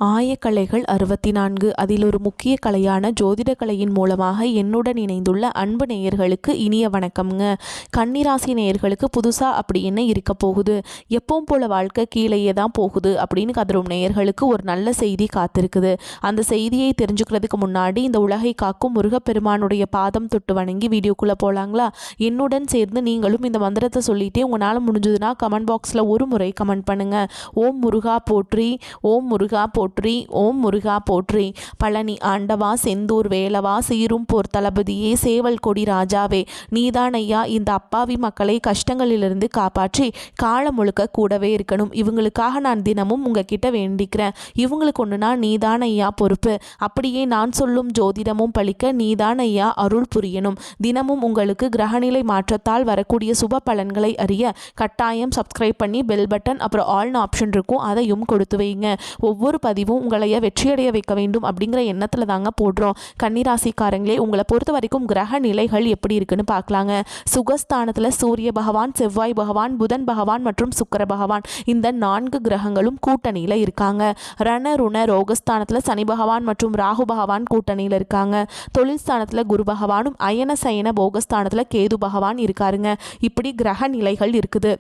ஆயக்கலைகள் 64 அதில் ஒரு முக்கிய கலையான ஜோதிட கலையின் மூலமாக என்னுடன் இணைந்துள்ள அன்பு நேயர்களுக்கு இனிய வணக்கம்ங்க. கன்னிராசி நேயர்களுக்கு புதுசாக அப்படி என்ன இருக்க போகுது, எப்பவும் போல வாழ்க்கை கீழேயே தான் போகுது அப்படின்னு கதரும் நேயர்களுக்கு ஒரு நல்ல செய்தி காத்திருக்குது. அந்த செய்தியை தெரிஞ்சுக்கிறதுக்கு முன்னாடி இந்த உலகை காக்கும் முருகப்பெருமானுடைய பாதம் தொட்டு வணங்கி வீடியோக்குள்ளே போகலாங்களா? என்னுடன் சேர்ந்து நீங்களும் இந்த மந்திரத்தை சொல்லிட்டே உங்களால் முடிஞ்சதுன்னா கமெண்ட் பாக்ஸில் ஒரு முறை கமெண்ட் பண்ணுங்கள். ஓம் முருகா போற்றி, ஓம் முருகா போற்றி, ஓம் முருகா போற்றி. பழனி ஆண்டவா, செந்தூர் வேலவா, சீரும் போர் தளபதியே, சேவல் கொடி ராஜாவே, நீதான் ஐயா இந்த அப்பாவி மக்களை கஷ்டங்களிலிருந்து காப்பாற்றி காலம் முழுக்க கூடவே இருக்கணும். இவங்களுக்காக நான் தினமும் உங்ககிட்ட வேண்டிக்கிறேன். இவங்களுக்கு ஒன்றுனா நீதான் ஐயா பொறுப்பு. அப்படியே நான் சொல்லும் ஜோதிடமும் பழிக்க நீதான் ஐயா அருள் புரியணும். தினமும் உங்களுக்கு கிரகநிலை மாற்றத்தால் வரக்கூடிய சுப பலன்களை அறிய கட்டாயம் சப்ஸ்கிரைப் பண்ணி பெல் பட்டன் அப்புறம் ஆல்னு ஆப்ஷன் இருக்கும், அதையும் கொடுத்து வைங்க. ஒவ்வொரு பதிவும் உங்களைய வெற்றியடைய வைக்க வேண்டும் அப்படிங்கிற எண்ணத்தில் தாங்க போடுறோம். கன்னிராசிக்காரங்களே, உங்களை பொறுத்த வரைக்கும் கிரக நிலைகள் எப்படி இருக்குன்னு பார்க்கலாங்க. சுகஸ்தானத்தில் சூரிய பகவான், செவ்வாய் பகவான், புதன் பகவான் மற்றும் சுக்கிர பகவான் இந்த 4 கிரகங்களும் கூட்டணியில் இருக்காங்க. ரண ருண ரோகஸ்தானத்தில் சனி பகவான் மற்றும் ராகு பகவான் கூட்டணியில் இருக்காங்க. தொழில் ஸ்தானத்தில் குரு பகவானும், அயன சயன போகஸ்தானத்தில் கேது பகவான் இருக்காருங்க. இப்படி கிரக நிலைகள் இருக்குது.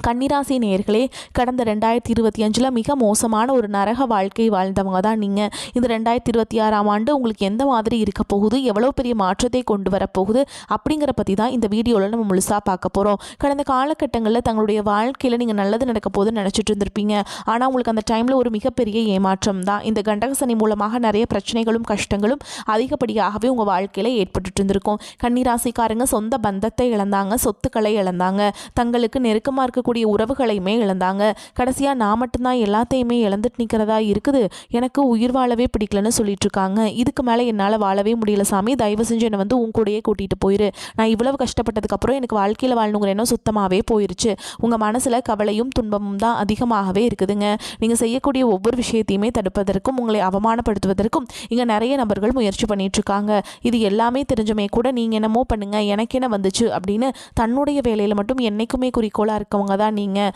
கன்னிராசி நேயர்களே, கடந்த 2025 மிக மோசமான ஒரு நரக வாழ்க்கை வாழ்ந்தவங்க தான் நீங்கள். இந்த 2026ஆம் ஆண்டு உங்களுக்கு எந்த மாதிரி இருக்க போகுது, எவ்வளோ பெரிய மாற்றத்தை கொண்டு வரப்போகுது அப்படிங்கிற பற்றி தான் இந்த வீடியோவில் நம்ம முழுசாக பார்க்க போகிறோம். கடந்த காலகட்டங்களில் தங்களுடைய வாழ்க்கையில் நீங்கள் நல்லது நடக்க போகுதுன்னு நினச்சிட்டு இருந்திருப்பீங்க. ஆனால் உங்களுக்கு அந்த டைமில் ஒரு மிகப்பெரிய ஏமாற்றம் தான். இந்த கண்டகசனி மூலமாக நிறைய பிரச்சனைகளும் கஷ்டங்களும் அதிகப்படியாகவே உங்கள் வாழ்க்கையில் ஏற்பட்டு இருந்திருக்கும். கன்னிராசிக்காரங்க சொந்த பந்தத்தை இழந்தாங்க, சொத்துக்களை இழந்தாங்க, தங்களுக்கு நெருக்கமாக இருக்கக்கூடிய உறவுகளையுமே இழந்தாங்க. கடைசியா நான் மட்டும்தான் எல்லாத்தையுமே இழந்துட்டு நிற்கிறதா இருக்குது, எனக்கு உயிர் வாழவே பிடிக்கலன்னு சொல்லிட்டு இருக்காங்க. இதுக்கு மேலே என்னால் வாழவே முடியல சாமி, தயவு செஞ்சு என்னை வந்து உன் கூடயே கூட்டிகிட்டு போயிரு. நான் இவ்வளவு கஷ்டப்பட்டதுக்கப்புறம் எனக்கு வாழ்க்கையில் வாழணுங்கிற எண்ணம் சுத்தமாகவே போயிருச்சு. உங்கள் மனசில் கவலையும் துன்பமும் தான் அதிகமாகவே இருக்குதுங்க. நீங்கள் செய்யக்கூடிய ஒவ்வொரு விஷயத்தையுமே தடுப்பதற்கும் உங்களை அவமானப்படுத்துவதற்கும் இங்கே நிறைய நபர்கள் முயற்சி பண்ணிட்டு இருக்காங்க. இது எல்லாமே தெரிஞ்சுமே கூட நீங்கள் என்னமோ பண்ணுங்க, எனக்கு என்ன வந்துச்சு அப்படின்னு தன்னுடைய வேலையில் மட்டும் என்னைக்குமே குறிக்கோளாக இருக்கவங்க தான் நீங்கள்.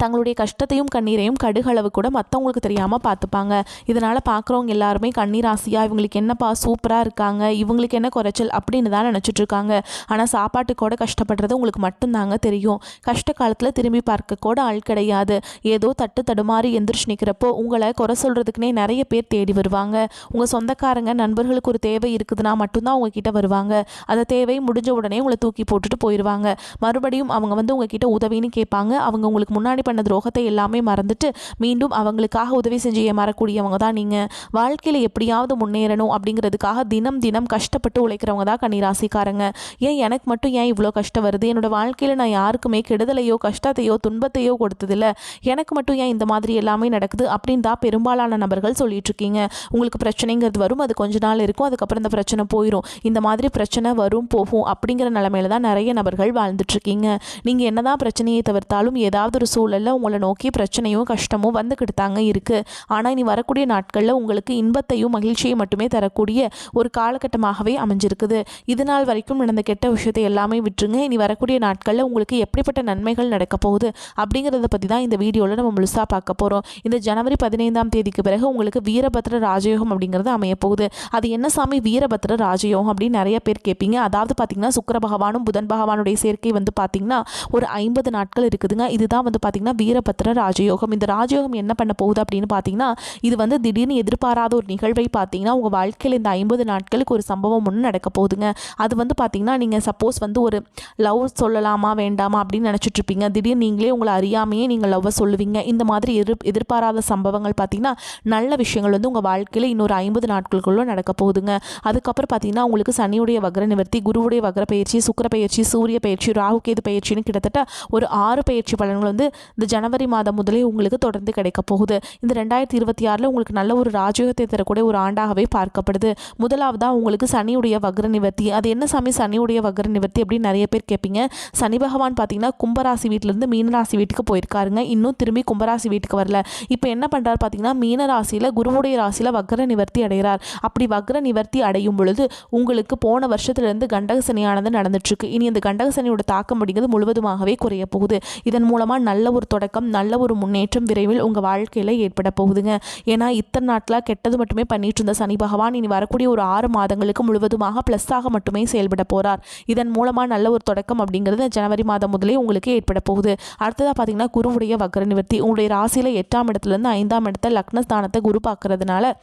தங்களுடைய கஷ்டத்தையும் கண்ணீரையும் கடுகளவு கூட மற்றவங்களுக்கு தெரியாமல் பார்த்துப்பாங்க. இதனால் பார்க்குறவங்க எல்லாருமே கண்ணீராசியாக இவங்களுக்கு என்னப்பா சூப்பராக இருக்காங்க, இவங்களுக்கு என்ன குறைச்சல் அப்படின்னு தான் நினச்சிட்ருக்காங்க. ஆனால் சாப்பாட்டுக்கூட கஷ்டப்படுறது உங்களுக்கு மட்டும்தாங்க தெரியும். கஷ்ட காலத்தில் திரும்பி பார்க்க கூட ஆள் கிடையாது. ஏதோ தட்டு தடுமாறி எந்திரிச்சு நிற்கிறப்போ உங்களை குறை சொல்கிறதுக்குனே நிறைய பேர் தேடி வருவாங்க. உங்கள் சொந்தக்காரங்க நண்பர்களுக்கு ஒரு தேவை இருக்குதுன்னா மட்டும்தான் உங்ககிட்ட வருவாங்க. அந்த தேவை முடிஞ்ச உடனே உங்களை தூக்கி போட்டுட்டு போயிடுவாங்க. மறுபடியும் அவங்க வந்து உங்ககிட்ட உதவின்னு கேட்பாங்க. அவங்க உங்களுக்கு முன்னாடி பண்ண துரோகத்தை எல்லாமே மறந்துட்டு மீண்டும் அவங்களுக்காக உதவி செஞ்சு ஏமாறக்கூடியவங்க தான் நீங்கள். வாழ்க்கையில் எப்படியாவது முன்னேறணும் அப்படிங்கிறதுக்காக தினம் தினம் கஷ்டப்பட்டு உழைக்கிறவங்க தான் கன்னிராசிக்காரங்க. ஏன் எனக்கு மட்டும் ஏன் இவ்வளோ கஷ்டம் வருது, என்னோட வாழ்க்கையில் நான் யாருக்குமே கெடுதலையோ கஷ்டத்தையோ துன்பத்தையோ கொடுத்ததில்ல, எனக்கு மட்டும் ஏன் இந்த மாதிரி எல்லாமே நடக்குது அப்படின்னு தான் பெரும்பாலான நபர்கள் சொல்லிட்டு இருக்கீங்க. உங்களுக்கு பிரச்சனைங்கிறது வரும், அது கொஞ்ச நாள் இருக்கும், அதுக்கப்புறம் இந்த பிரச்சனை போயிடும். இந்த மாதிரி பிரச்சனை வரும் போகும் அப்படிங்கிற நிலைமையில தான் நிறைய நபர்கள் வாழ்ந்துட்டு இருக்கீங்க. நீங்கள் என்னதான் பிரச்சனையை தவிர்த்தாலும் ஏதாவது ஒரு சூழலில் உங்களை நோக்கி பிரச்சனையும் கஷ்டமும் வந்துக்கிட்டு தாங்க இருக்குது. ஆனால் இனி வரக்கூடிய நாட்களில் உங்களுக்கு இன்பத்தையும் மகிழ்ச்சியை மட்டுமே தரக்கூடிய ஒரு காலகட்டமாகவே அமைஞ்சிருக்குது. இது நாள் வரைக்கும் நடந்த கெட்ட விஷயத்தை எல்லாமே விட்டுருங்க. இனி வரக்கூடிய நாட்களில் உங்களுக்கு எப்படிப்பட்ட நன்மைகள் நடக்க போகுது அப்படிங்கிறத பற்றி தான் இந்த வீடியோவில் நம்ம முழுசாக பார்க்க போகிறோம். இந்த ஜனவரி 15ஆம் தேதிக்கு பிறகு உங்களுக்கு வீரபத்ர ராஜயோகம் அப்படிங்கிறது அமைய போகுது. அது என்ன சாமி வீரபத்ர ராஜயோகம் அப்படின்னு நிறைய பேர் கேட்பீங்க. அதாவது பார்த்தீங்கன்னா சுக்கிர பகவானும் புதன் பகவானுடைய சேர்க்கை வந்து பார்த்தீங்கன்னா ஒரு 50 நாட்கள் இருக்குதுங்க. இதுதான் வந்து பார்த்தீங்கன்னா வீரபத்ர ராஜயோகம். இந்த ராஜயோகம் என்ன பண்ண போகுது அப்படின்னு பார்த்தீங்கன்னா, இது வந்து திடீர்னு எதிர்பாராத ஒரு நிகழ்வை பார்த்தீங்கன்னா உங்கள் வாழ்க்கையில் இந்த 50 நாட்களுக்கு ஒரு சம்பவம் ஒன்று நடக்க போகுதுங்க. அது வந்து பார்த்தீங்கன்னா நீங்கள் சப்போஸ் வந்து ஒரு லவ் சொல்லலாமா வேண்டாமா அப்படின்னு நினச்சிட்டு இருப்பீங்க. திடீர்னு நீங்களே உங்களை அறியாமையே நீங்கள் லவ்வை சொல்லுவீங்க. இந்த மாதிரி எதிர்பாராத சம்பவங்கள் பார்த்தீங்கன்னா நல்ல விஷயங்கள் வந்து உங்கள் வாழ்க்கையில் இன்னொரு 50 நாட்களுக்குள்ள நடக்க போகுதுங்க. அதுக்கப்புறம் பார்த்தீங்கன்னா உங்களுக்கு சனியுடைய வக்ர நிவர்த்தி, குருவுடைய வக்ர பயிற்சி, சுக்கிர பயிற்சி, சூரிய பயிற்சி, ராகு கேது பயிற்சின்னு கிட்டத்தட்ட ஒரு 6 பயிற்சி பலன்கள் வந்து இந்த ஜனவரி மாதம் முதலே உங்களுக்கு தொடர்ந்து கிடைக்க போகுது. இந்த 2026 உங்களுக்கு நல்ல ஒரு ராஜயோகத்தை தரக்கூடிய ஒரு ஆண்டாகவே பார்க்கப்படுது. முதலாவதாக உங்களுக்கு சனியுடைய வக்ர நிவர்த்தி. அது என்ன சாமி சனியுடைய வக்ர நிவர்த்தி அப்படின்னு நிறைய பேர் கேட்பீங்க. சனி பகவான் பார்த்தீங்கன்னா கும்பராசி வீட்டிலேருந்து மீனராசி வீட்டுக்கு போயிருக்காருங்க. இன்னும் திரும்பி கும்பராசி வீட்டுக்கு வரல. இப்போ என்ன பண்ணுறாரு பார்த்தீங்கன்னா மீனராசியில் குருவுடைய ராசியில் வக்ர நிவர்த்தி அடைகிறார். அப்படி வக்ர நிவர்த்தி அடையும் பொழுது உங்களுக்கு போன வருஷத்துலேருந்து கண்டக சனியானது நடந்துட்டுருக்கு. இனி அந்த கண்டக சனியோட தாக்கம் அப்படிங்கிறது முழுவதுமாகவே குறைய போகுது. இதன் மூலமாக நல்ல ஒரு தொடக்கம், நல்ல ஒரு முன்னேற்றம் விரைவில் உங்கள் வாழ்க்கையில் ஏற்பட போகுதுங்க. ஏன்னா இத்தனை நாட்களாக கெட்டது மட்டுமே பண்ணிட்டு இருந்த சனி பகவான் இனி வரக்கூடிய ஒரு 6 மாதங்களுக்கு முழுவதுமாக ப்ளஸ்ஸாக மட்டுமே செயல்பட போகிறார். இதன் மூலமாக நல்ல ஒரு தொடக்கம் அப்படிங்கிறது ஜனவரி மாதம் முதலே உங்களுக்கு ஏற்பட போகுது. அடுத்ததாக பார்த்தீங்கன்னா குருவுடைய வக்ர நிவர்த்தி. உங்களுடைய ராசியில் 8ஆம் இடத்துலேருந்து 5ஆம் இடத்தை லக்னஸ்தானத்தை குரு பார்க்கறதுனால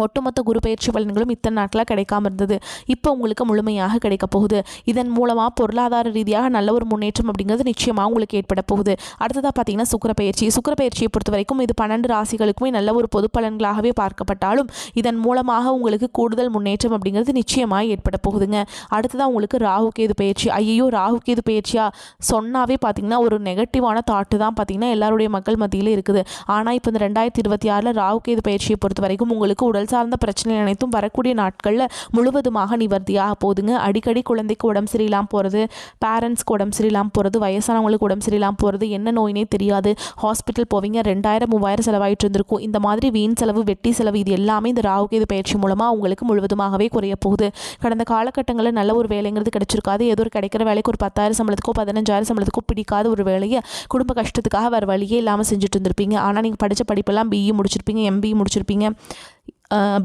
ஒட்டுமொத்த குரு பயிற்சி பலன்களும் இத்தனை நாட்களாக கிடைக்காம இருந்தது. இப்போ உங்களுக்கு முழுமையாக கிடைக்க போகுது. இதன் மூலமாக பொருளாதார ரீதியாக நல்ல ஒரு முன்னேற்றம் அப்படிங்கிறது நிச்சயமாக உங்களுக்கு ஏற்பட போகுது. அடுத்ததாக பார்த்தீங்கன்னா சுக்கிர பயிற்சியை பொறுத்த வரைக்கும் இது 12 ராசிகளுக்குமே நல்ல ஒரு பொது பலன்களாகவே பார்க்கப்பட்டாலும் இதன் மூலமாக உங்களுக்கு கூடுதல் முன்னேற்றம் அப்படிங்கிறது நிச்சயமாக ஏற்பட போகுதுங்க. அடுத்ததாக உங்களுக்கு ராகு கேது பயிற்சி. ஐயோ, ராகு கேது பயிற்சியா சொன்னாவே பார்த்தீங்கன்னா ஒரு நெகட்டிவான தாட்டு தான் பார்த்தீங்கன்னா எல்லாருடைய மக்கள் மத்தியில் இருக்குது. ஆனால் இப்போ இந்த 2026 ராகு கேது பயிற்சியை பொறுத்த வரைக்கும் உங்களுக்கு உடல் சார்ந்த பிரச்சனை அனைத்தும் வரக்கூடிய நாட்களில் முழுவதுமாக நிவர்த்தியாக போகுதுங்க. அடிக்கடி குழந்தைக்கு உடம்பு சரியில்லாமல் போகிறது, பேரண்ட்ஸ்க்கு உடம்பு சரியில்லாமல் போகிறது, வயசானவங்களுக்கு உடம்பு சரியில்லாமல் போகிறது, என்ன நோயினே தெரியாது, ஹாஸ்பிட்டல் போவீங்க, 2000-3000 செலவாயிட்டு இருந்திருக்கும். இந்த மாதிரி வீண் செலவு, வெட்டி செலவு இது எல்லாமே இந்த ராகுகேது பயிற்சி மூலமாக உங்களுக்கு முழுவதுமாகவே குறைய போகுது. கடந்த காலகட்டங்களில் நல்ல ஒரு வேலைங்கிறது கிடைச்சிருக்காது. ஏதோ ஒரு கிடைக்கிற வேலைக்கு ஒரு 10,000 சம்பளத்துக்கோ 15,000 சம்பளத்துக்கோ பிடிக்காத ஒரு வேலையை குடும்ப கஷ்டத்துக்காக வேறு வழியே இல்லாமல் செஞ்சுட்டு இருந்திருப்பீங்க. ஆனால் நீங்கள் படித்த படிப்பெல்லாம் பிஇ முடிச்சிருப்பீங்க, எம்பிஇ முடிச்சிருப்பீங்க,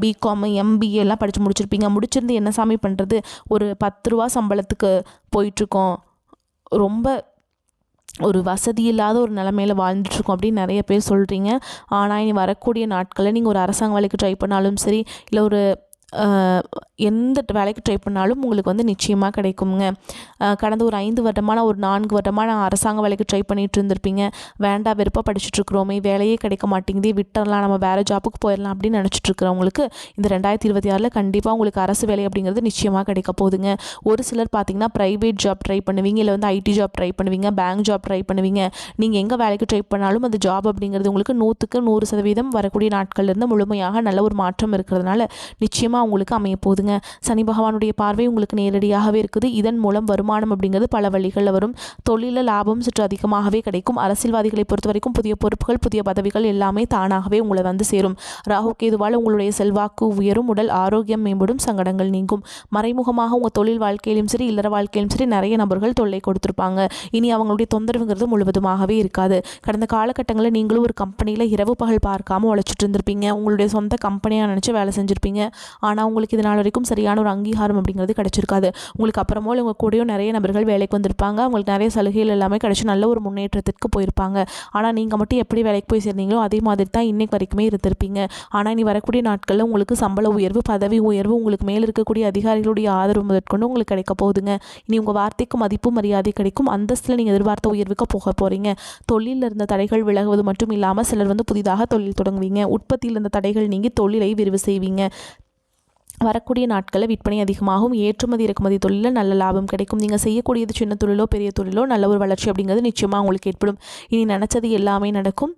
பிகாம், எம்பிஏ எல்லாம் படித்து முடிச்சிருப்பீங்க. முடிச்சிருந்து என்ன சாமி பண்ணுறது, ஒரு 10 ரூபா சம்பளத்துக்கு போயிட்டுருக்கோம், ரொம்ப ஒரு வசதி இல்லாத ஒரு நிலமையில வாழ்ந்துட்டுருக்கோம் அப்படின்னு நிறைய பேர் சொல்கிறீங்க. ஆனால் இனி வரக்கூடிய நாட்களில் நீங்கள் ஒரு அரசாங்க வேலைக்கு ட்ரை பண்ணாலும் சரி, இல்லை ஒரு எந்த வேலைக்கு ட்ரை பண்ணாலும் உங்களுக்கு வந்து நிச்சயமாக கிடைக்குங்க. கடந்த ஒரு 5 வருடமான ஒரு 4 வருடமான அரசாங்க வேலைக்கு ட்ரை பண்ணிட்டு இருந்திருப்பீங்க. வேண்டாம் வெறுப்பாக படிச்சுட்ருக்குறோமே, வேலையே கிடைக்க மாட்டேங்குதே, விட்டுறலாம், நம்ம வேறு ஜாப்புக்கு போயிடலாம் அப்படின்னு நினச்சிட்ருக்கிறவங்களுக்கு இந்த 2026 கண்டிப்பாக உங்களுக்கு அரசு வேலை அப்படிங்கிறது நிச்சயமாக கிடைக்க போகுதுங்க. ஒரு சிலர் பார்த்தீங்கன்னா ப்ரைவேட் ஜாப் ட்ரை பண்ணுவீங்க, இல்லை வந்து ஐடி ஜாப் ட்ரை பண்ணுவீங்க, பேங்க் ஜாப் ட்ரை பண்ணுவீங்க. நீங்கள் எங்கே வேலைக்கு ட்ரை பண்ணாலும் அந்த ஜாப் அப்படிங்கிறது உங்களுக்கு 100% வரக்கூடிய நாட்கள்லேருந்து முழுமையாக நல்ல ஒரு மாற்றம் இருக்கிறதுனால நிச்சயமாக உங்களுக்கு அமைய போகுதுங்க. சனி பகவானுடைய பார்வை உங்களுக்கு நேரடியாகவே இருக்குது. இதன் மூலம் வருமானம் அப்படிங்கிறது பல வழிகளில் வரும். தொழிலில் லாபம் சற்று அதிகமாகவே கிடைக்கும். அரசியல்வாதிகளை பொறுத்த வரைக்கும் புதிய பொறுப்புகள், புதிய பதவிகள் எல்லாமே தானாகவே உங்களை வந்து சேரும். ராகு கேதுவால் உங்களுடைய செல்வாக்கு உயரும், உடல் ஆரோக்கியம் மேம்படும், சங்கடங்கள் நீங்கும். மறைமுகமாக உங்கள் தொழில் வாழ்க்கையிலும் சரி, இல்லற வாழ்க்கையிலும் சரி நிறைய நபர்கள் தொல்லை கொடுத்துருப்பாங்க. இனி அவங்களுடைய தொந்தரவுங்கிறது முழுவதுமாகவே இருக்காது. கடந்த காலகட்டங்களில் நீங்களும் ஒரு கம்பெனியில் இரவு பகல் பார்க்காம உழைச்சிட்டு இருந்திருப்பீங்க. உங்களுடைய சொந்த கம்பெனியாக நினச்சி வேலை செஞ்சுருப்பீங்க. ஆனால் உங்களுக்கு இதனால் வரைக்கும் சரியான ஒரு அங்கீகாரம் அப்படிங்கிறது கிடைச்சிருக்காது. உங்களுக்கு அப்புறமோ உங்கள் கூடயும் நிறைய நபர்கள் வேலைக்கு வந்திருப்பாங்க. அவங்களுக்கு நிறைய சலுகைகள் எல்லாமே கிடைச்சி நல்ல ஒரு முன்னேற்றத்திற்கு போயிருப்பாங்க. ஆனால் நீங்கள் மட்டும் எப்படி வேலைக்கு போய் சேர்ந்தீங்களோ அதே மாதிரி தான் இன்னைக்கு வரைக்குமே இருந்திருப்பீங்க. ஆனால் இனி வரக்கூடிய நாட்களில் உங்களுக்கு சம்பள உயர்வு, பதவி உயர்வு, உங்களுக்கு மேல் இருக்கக்கூடிய அதிகாரிகளுடைய ஆதரவு முதற்கொண்டு உங்களுக்கு கிடைக்க போகுதுங்க. இனி உங்கள் வார்த்தைக்கு மதிப்பு மரியாதை கிடைக்கும். அந்தஸ்தில் நீங்கள் எதிர்பார்த்த உயர்வுக்கு போக போகிறீங்க. தொழிலில் இருந்த தடைகள் விலகுவது மட்டும் இல்லாமல் சிலர் வந்து புதிதாக தொழில் தொடங்குவீங்க. உற்பத்தியில் இருந்த தடைகள் நீங்கி தொழிலை விரிவு செய்வீங்க. வரக்கூடிய நாட்களில் விற்பனை அதிகமாகும். ஏற்றுமதி இறக்குமதி தொழிலில் நல்ல லாபம் கிடைக்கும். நீங்கள் செய்யக்கூடியது சின்ன தொழிலோ பெரிய தொழிலோ நல்ல ஒரு வளர்ச்சி அப்படிங்கிறது நிச்சயமாக உங்களுக்கு ஏற்படும். இனி நினச்சது எல்லாமே நடக்கும்.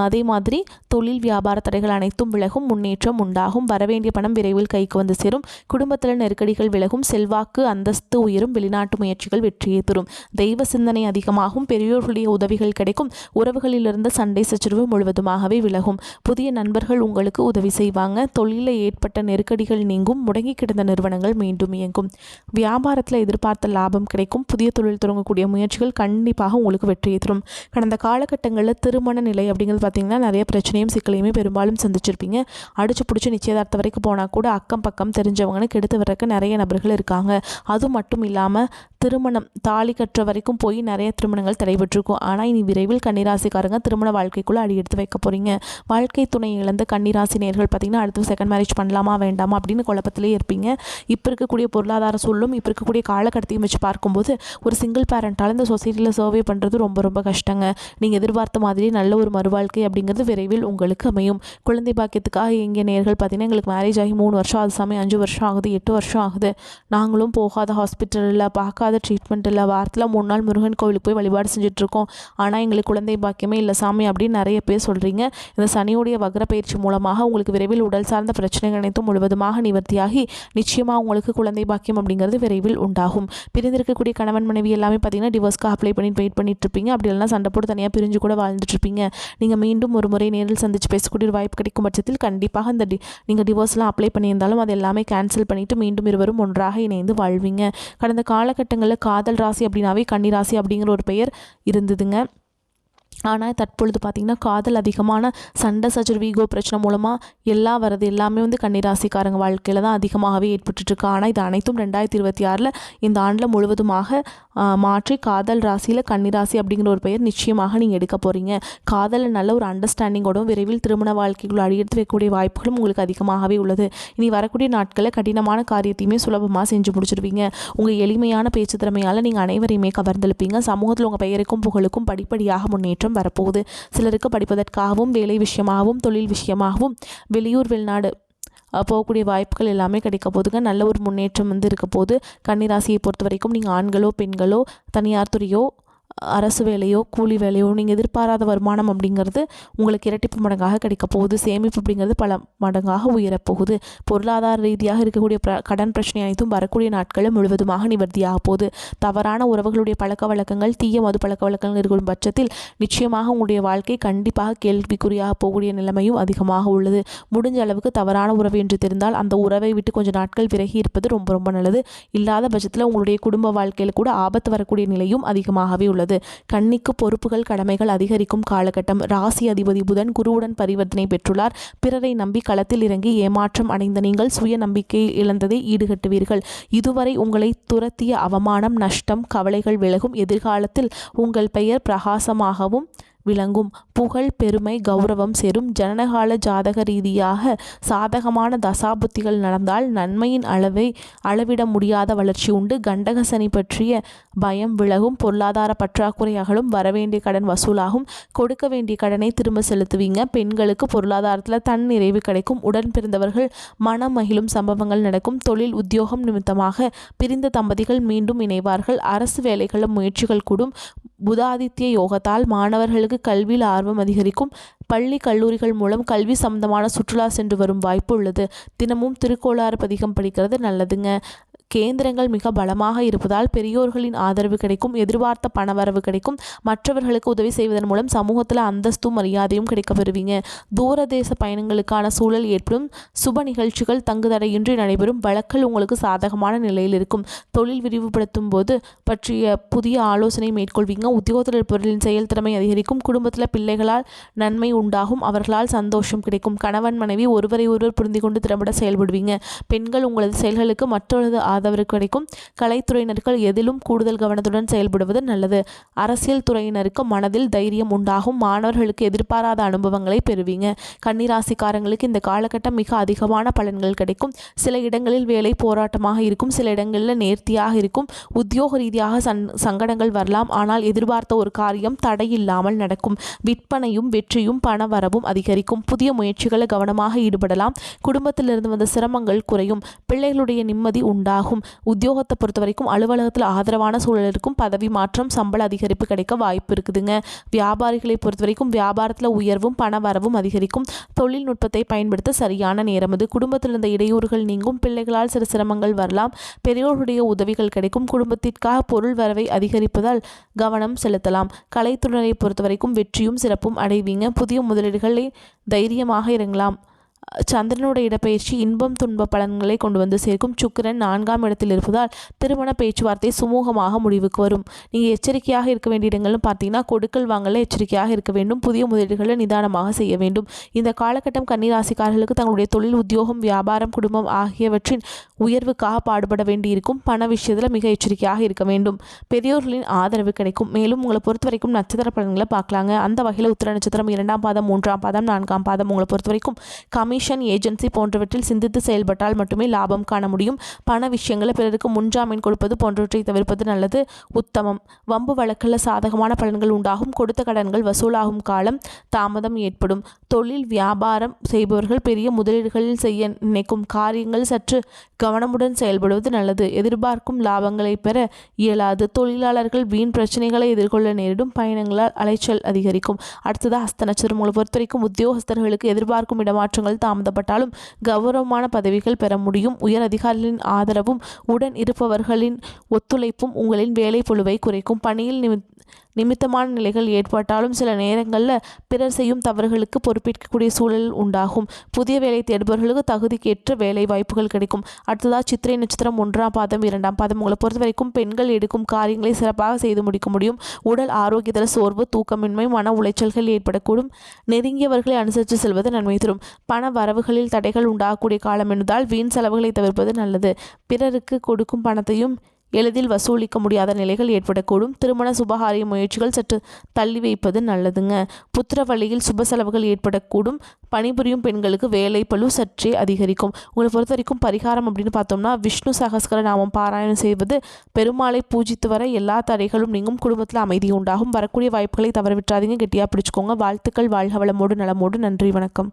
அதே மாதிரி தொழில் வியாபார தடைகள் அனைத்தும் விலகும், முன்னேற்றம் உண்டாகும். வரவேண்டிய பணம் விரைவில் கைக்கு வந்து சேரும். குடும்பத்தில் நெருக்கடிகள் விலகும், செல்வாக்கு அந்தஸ்து உயரும், வெளிநாட்டு முயற்சிகள் வெற்றியை தரும். தெய்வ சிந்தனை அதிகமாகும், பெரியோர்களுடைய உதவிகள் கிடைக்கும். உறவுகளிலிருந்து சண்டை சச்சரவு முழுவதுமாகவே விலகும். புதிய நண்பர்கள் உங்களுக்கு உதவி செய்வாங்க. தொழிலில் ஏற்பட்ட நெருக்கடிகள் நீங்கும், முடங்கி கிடந்த நிறுவனங்கள் மீண்டும் இயங்கும். வியாபாரத்தில் எதிர்பார்த்த லாபம் கிடைக்கும். புதிய தொழில் தொடங்கக்கூடிய முயற்சிகள் கண்டிப்பாக உங்களுக்கு வெற்றியை தரும். கடந்த காலகட்டங்களில் திருமண நிலை அப்படிங்கிறது பார்த்தீங்கன்னா நிறைய பிரச்சனையும் சிக்கலையுமே பெரும்பாலும் சந்திச்சிருப்பீங்க. அடிச்சு பிடிச்சி நிச்சயதார்த்த வரைக்கும் போனால் கூட அக்கம் பக்கம் தெரிஞ்சவங்கன்னு கெடுத்து வர்றதுக்கு நிறைய நபர்கள் இருக்காங்க. அது மட்டும் இல்லாமல் திருமணம் தாலி கட்டுற வரைக்கும் போய் நிறைய திருமணங்கள் தடைபெற்றிருக்கும். ஆனால் இனி விரைவில் கன்னிராசிக்காரங்க திருமண வாழ்க்கைக்குள்ளே அடி எடுத்து வைக்க போகிறீங்க. வாழ்க்கை துணை இழந்த கன்னிராசி நேயர்கள் பார்த்தீங்கன்னா அடுத்து செகண்ட் மேரேஜ் பண்ணலாமா வேண்டாமா அப்படின்னு குழப்பத்திலே இருப்பீங்க. இப்போ இருக்கக்கூடிய பொருளாதார சூழலும் இப்போ இருக்கக்கூடிய காலகட்டத்தையும் வச்சு பார்க்கும்போது ஒரு சிங்கிள் பேரண்டால் இந்த சொசைட்டியில் சர்வே பண்ணுறது ரொம்ப ரொம்ப கஷ்டங்க. நீங்கள் எதிர்பார்த்த மாதிரி நல்ல ஒரு மறுவாழ்க்கை அப்படிங்கிறது விரைவில் உங்களுக்கு அமையும். குழந்தை பாக்கியத்துக்காக எங்கள் நேயர்கள் பார்த்தீங்கன்னா எங்களுக்கு மேரேஜ் ஆகி 3 வருஷம் ஆகுது சாமி, 5 வருஷம் ஆகுது, 8 வருஷம் ஆகுது, நாங்களும் போகாத ஹாஸ்பிட்டலில் பார்க்காத ட்ரீட்மெண்ட் இல்லை, வாரத்தில் 3 நாள் முருகன் கோவிலுக்கு போய் வழிபாடு செஞ்சுட்ருக்கோம், ஆனால் எங்களுக்கு குழந்தை பாக்கியமே இல்லை சாமி அப்படின்னு நிறைய பேர் சொல்கிறீங்க. இந்த சனியுடைய வக்ர பயிற்சி மூலமாக உங்களுக்கு விரைவில் உடல் சார்ந்த பிரச்சனைகள் அனைத்தும் முழுவதுமாக நிவர்த்தியாகி நிச்சயமாக உங்களுக்கு குழந்தை பாக்கியம் அப்படிங்கிறது விரைவில் உண்டாகும். பிரிந்திருக்கக்கூடிய கணவன் மனைவி எல்லாமே பார்த்தீங்கன்னா டிவோர்ஸ்க்கு அப்ளை பண்ணிட்டு வெயிட் பண்ணிட்டு இருப்பீங்க. அப்படி இல்லைனா சண்டை போட்டு தனியாக பிரிஞ்சு கூட வாழ்ந்துட்டு இருப்பீங்க. நீங்கள் மீண்டும் ஒரு முறை நேரில் சந்தித்து பேசக்கூடிய ஒரு வாய்ப்பு கிடைக்கும் பட்சத்தில் கண்டிப்பாக இந்த நீங்கள் டிவோர்ஸ்லாம் அப்ளை பண்ணியிருந்தாலும் அது எல்லாமே கேன்சல் பண்ணிவிட்டு மீண்டும் இருவரும் ஒன்றாக இணைந்து வாழ்வீங்க. கடந்த காலகட்டங்களில் காதல் ராசி அப்படின்னாவே கன்னி ராசி அப்படிங்கிற ஒரு பெயர் இருந்ததுங்க. ஆனால் தற்பொழுது பார்த்திங்கன்னா காதல் அதிகமான சண்டை சச்சரவு ஈகோ பிரச்சனை மூலமாக எல்லாம் வரது எல்லாமே கன்னிராசிக்காரங்க வாழ்க்கையில் தான் அதிகமாகவே ஏற்பட்டுருக்கு. ஆனால் இது அனைத்தும் 2026 இந்த ஆண்டில் முழுவதுமாக மாற்றி காதல் ராசியில் கன்னிராசி அப்படிங்கிற ஒரு பெயர் நிச்சயமாக நீங்கள் எடுக்க போகிறீங்க. காதலில் நல்ல ஒரு அண்டர்ஸ்டாண்டிங்கோடும் விரைவில் திருமண வாழ்க்கைக்குள் அடியெடுத்து வைக்கக்கூடிய வாய்ப்புகளும் உங்களுக்கு அதிகமாகவே உள்ளது. இனி வரக்கூடிய நாட்களில் கடினமான காரியத்தையுமே சுலபமாக செஞ்சு முடிச்சிடுவீங்க. உங்கள் எளிமையான பேச்சு திறமையால் நீங்கள் அனைவரையுமே கவர்ந்தெழுப்பீங்க. சமூகத்தில் உங்கள் பெயருக்கும் புகழுக்கும் படிப்படியாக முன்னேற்றம் வரப்போகுது. சிலருக்கு படிப்பதற்காகவும் வேலை விஷயமாகவும் தொழில் விஷயமாகவும் வெளியூர் வெளிநாடு போகக்கூடிய வாய்ப்புகள் எல்லாமே கிடைக்க போதுங்க. நல்ல ஒரு முன்னேற்றம் இருக்க போது. கன்னிராசியை பொறுத்த வரைக்கும் நீங்கள் ஆண்களோ பெண்களோ தனியார் துறையோ அரசு வேலையோ கூலி வேலையோ நீங்கள் எதிர்பாராத வருமானம் அப்படிங்கிறது உங்களுக்கு இரட்டிப்பு மடங்காக கிடைக்க போகுது. சேமிப்பு அப்படிங்கிறது பல மடங்காக உயரப்போகுது. பொருளாதார ரீதியாக இருக்கக்கூடிய கடன் பிரச்சனை அனைத்தும் வரக்கூடிய நாட்களில் முழுவதுமாக நிவர்த்தியாக போகுது. தவறான உறவுகளுடைய பழக்க வழக்கங்கள் தீய மது பழக்க வழக்கங்கள் இருக்கும் பட்சத்தில் நிச்சயமாக உங்களுடைய வாழ்க்கை கண்டிப்பாக கேள்விக்குறியாக போகக்கூடிய நிலைமையும் அதிகமாக உள்ளது. முடிஞ்ச அளவுக்கு தவறான உறவு என்று தெரிந்தால் அந்த உறவை விட்டு கொஞ்சம் நாட்கள் விலகி இருப்பது ரொம்ப ரொம்ப நல்லது. இல்லாத பட்சத்தில் உங்களுடைய குடும்ப வாழ்க்கையில் கூட ஆபத்து வரக்கூடிய நிலையும் அதிகமாகவே உள்ளது. கன்னிக்கு பொறுப்புகள் கடமைகள் அதிகரிக்கும் காலகட்டம். ராசி அதிபதி புதன் குருவுடன் பரிவர்த்தனை பெற்றுள்ளார். பிறரை நம்பி களத்தில் இறங்கி ஏமாற்றம் அடைந்த நீங்கள் சுய நம்பிக்கை இழந்ததை ஈடுகட்டுவீர்கள். இதுவரை உங்களை துரத்திய அவமானம் நஷ்டம் கவலைகள் விலகும். எதிர்காலத்தில் உங்கள் பெயர் பிரகாசமாகவும் விளங்கும். புகழ் பெருமை கௌரவம் சேரும். ஜனனகால ஜாதக ரீதியாக சாதகமான தசாபுத்திகள் நடந்தால் நன்மையின் அளவிட முடியாத வளர்ச்சி உண்டு. கண்டக சனி பற்றிய பயம் விலகும். பொருளாதார பற்றாக்குறை அகலும். வரவேண்டிய கடன் வசூலாகும். கொடுக்க வேண்டிய கடனை திரும்ப செலுத்துவீங்க. பெண்களுக்கு பொருளாதாரத்தில் தன் நிறைவு கிடைக்கும். உடன் பிறந்தவர்கள் மனம் மகிழும் சம்பவங்கள் நடக்கும். தொழில் உத்தியோகம் நிமித்தமாக பிரிந்த தம்பதிகள் மீண்டும் இணைவார்கள். அரசு வேலைகளில் முயற்சிகள் கூடும். புதாதித்ய யோகத்தால் மாணவர்களுக்கு கல்வியில் ஆர்வம் அதிகரிக்கும். பள்ளி கல்லூரிகள் மூலம் கல்வி சம்பந்தமான சுற்றுலா சென்று வரும் வாய்ப்பு உள்ளது. தினமும் திருக்கோளாறு பதிகம் படிக்கிறது நல்லதுங்க. கேந்திரங்கள் மிக பலமாக இருப்பதால் பெரியோர்களின் ஆதரவு கிடைக்கும். எதிர்பார்த்த பணவரவு கிடைக்கும். மற்றவர்களுக்கு உதவி செய்வதன் மூலம் சமூகத்தில் அந்தஸ்தும் மரியாதையும் கிடைக்க பெறுவீங்க. தூரதேச பயணங்களுக்கான சூழல் ஏற்படும். சுப நிகழ்ச்சிகள் தங்குதடையின்றி நடைபெறும். வழக்கல் உங்களுக்கு சாதகமான நிலையில் இருக்கும். தொழில் விரிவுபடுத்தும் போது பற்றிய புதிய ஆலோசனை மேற்கொள்வீங்க. உத்தியோகத்தில் இருப்பவர்களின் செயல்திறமை அதிகரிக்கும். குடும்பத்தில் பிள்ளைகளால் நன்மை உண்டாகும். அவர்களால் சந்தோஷம் கிடைக்கும். கணவன் மனைவி ஒருவரை ஒருவர் புரிந்து கொண்டு திறம்பட செயல்படுவீங்க. பெண்கள் உங்களது செயல்களுக்கு மற்றொரு ஆதரவு கிடைக்கும். கலைத்துறையினர்கள் எதிலும் கூடுதல் கவனத்துடன் செயல்படுவது நல்லது. அரசியல் துறையினருக்கு மனதில் தைரியம் உண்டாகும். மாணவர்களுக்கு எதிர்பாராத அனுபவங்களை பெறுவீங்க. கன்னிராசிக்காரங்களுக்கு இந்த காலகட்டம் மிக அதிகமான பலன்கள் கிடைக்கும். சில இடங்களில் வேலை போராட்டமாக இருக்கும். சில இடங்களில் நேர்த்தியாக இருக்கும். உத்தியோக ரீதியாக சங்கடங்கள் வரலாம். ஆனால் எதிர்பார்த்த ஒரு காரியம் தடையில்லாமல் நடக்கும். விற்பனையும் வெற்றியும் பண வரவும் அதிகரிக்கும். புதிய முயற்சிகளை கவனமாக ஈடுபடலாம். குடும்பத்திலிருந்து வந்த சிரமங்கள் குறையும். பிள்ளைகளுடைய நிம்மதி உண்டாகும். உத்தியோகத்தை பொறுத்த வரைக்கும் அலுவலகத்தில் ஆதரவான சூழல் இருக்கும். பதவி மாற்றம் சம்பள அதிகரிப்பு கிடைக்க வாய்ப்பு இருக்குதுங்க. வியாபாரிகளை பொறுத்த வரைக்கும் வியாபாரத்தில் உயர்வும் பண வரவும் அதிகரிக்கும். தொழில்நுட்பத்தை பயன்படுத்த சரியான நேரம் இது. குடும்பத்தில் இருந்த இடையூறுகள் நீங்கும். பிள்ளைகளால் சில சிரமங்கள் வரலாம். பெரியோருடைய உதவிகள் கிடைக்கும். குடும்பத்திற்காக பொருள் வரவை அதிகரிப்பதால் கவனம் செலுத்தலாம். கலைத்துறையை பொறுத்த வரைக்கும் வெற்றியும் சிறப்பும் அடைவீங்க. புதிய முதலீடுகளை தைரியமாக இறங்கலாம். சந்திரனோட இடப்பெயர்ச்சி இன்பம் துன்ப பலன்களை கொண்டு வந்து சேர்க்கும். சுக்கிரன் 4ஆம் இடத்தில் இருப்பதால் திருமண பேச்சுவார்த்தை சுமூகமாக முடிவுக்கு வரும். நீங்கள் எச்சரிக்கையாக இருக்க வேண்டிய இடங்கள்னு பார்த்தீங்கன்னா கொடுக்கல் வாங்கல எச்சரிக்கையாக இருக்க வேண்டும். புதிய முதலீடுகளை நிதானமாக செய்ய வேண்டும். இந்த காலகட்டம் கன்னிராசிக்காரர்களுக்கு தங்களுடைய தொழில் உத்தியோகம் வியாபாரம் குடும்பம் ஆகியவற்றின் உயர்வுக்காக பாடுபட வேண்டியிருக்கும். பண விஷயத்தில் மிக எச்சரிக்கையாக இருக்க வேண்டும். பெரியோர்களின் ஆதரவு கிடைக்கும். மேலும் உங்களை பொறுத்த வரைக்கும் நட்சத்திர பலன்களை பார்க்கலாங்க. அந்த வகையில் உத்திர நட்சத்திரம் 2ஆம் பாதம் 3ஆம் பாதம் 4ஆம் பாதம் உங்களை பொறுத்த வரைக்கும் கமிஷன் ஏஜென்சி போன்றவற்றில் சிந்தித்து செயல்பட்டால் மட்டுமே லாபம் காண முடியும். பண விஷயங்களை பிறருக்கு முன்ஜாமீன் கொடுப்பது போன்றவற்றை தவிர்ப்பது நல்லது. உத்தமம். வம்பு வழக்கில் சாதகமான பலன்கள் உண்டாகும். கொடுத்த கடன்கள் வசூலாகும் காலம் தாமதம் ஏற்படும். தொழில் வியாபாரம் செய்பவர்கள் பெரிய முதலீடுகளில் செய்ய நினைக்கும் காரியங்கள் சற்று கவனமுடன் செயல்படுவது நல்லது. எதிர்பார்க்கும் லாபங்களை பெற இயலாது. தொழிலாளர்கள் வீண் பிரச்சனைகளை எதிர்கொள்ள நேரிடும். பயணங்களால் அலைச்சல் அதிகரிக்கும். அடுத்தது ஹஸ்த நட்சத்திரம் உங்களை பொறுத்த வரைக்கும் உத்தியோகஸ்தர்களுக்கு எதிர்பார்க்கும் இடமாற்றங்கள் தாமதப்பட்டாலும் கௌரவமான பதவிகள் பெற முடியும். உயர் அதிகாரிகளின் ஆதரவும் உடன் இருப்பவர்களின் ஒத்துழைப்பும் உங்களின் வேலை பொழுவை குறைக்கும். பணியில் நிமித்தமான நிலைகள் ஏற்பட்டாலும் சில நேரங்களில் பிறர் செய்யும் தவறுகளுக்கு பொறுப்பேற்கக்கூடிய சூழல் உண்டாகும். புதிய வேலை தேடுபவர்களுக்கு தகுதிக்கேற்ற வேலை வாய்ப்புகள் கிடைக்கும். அடுத்ததாக சித்திரை நட்சத்திரம் 1ஆம் பாதம் 2ஆம் பாதம். உங்களை பொறுத்த வரைக்கும் பெண்கள் எடுக்கும் காரியங்களை சிறப்பாக செய்து முடிக்க முடியும். உடல் ஆரோக்கியத்தில் சோர்வு, தூக்கமின்மை, மன உளைச்சல்கள் ஏற்படக்கூடும். நெருங்கியவர்களை அனுசரித்து செல்வது நன்மை தரும். பண வரவுகளில் தடைகள் உண்டாகக்கூடிய காலம் என்பதால் வீண் செலவுகளை தவிர்ப்பது நல்லது. பிறருக்கு கொடுக்கும் பணத்தையும் எளிதில் வசூலிக்க முடியாத நிலைகள் ஏற்படக்கூடும். திருமண சுபகாரிய முயற்சிகள் சற்று தள்ளி வைப்பது நல்லதுங்க. புத்திர வழியில் சுப செலவுகள் ஏற்படக்கூடும். பணிபுரியும் பெண்களுக்கு வேலை பளு சற்றே அதிகரிக்கும். உங்களை பொறுத்த வரைக்கும் பரிகாரம் அப்படின்னு பார்த்தோம்னா, விஷ்ணு சகஸ்கர நாமம் பாராயணம் செய்வது, பெருமாளை பூஜித்து வர எல்லா தடைகளும் நீங்கும். குடும்பத்தில் அமைதி உண்டாகும். வரக்கூடிய வாய்ப்புகளை தவறவிட்டாதீங்க. கெட்டியாக பிடிச்சுக்கோங்க. வாழ்த்துக்கள். வாழ்க வளமோடு நலமோடு. நன்றி, வணக்கம்.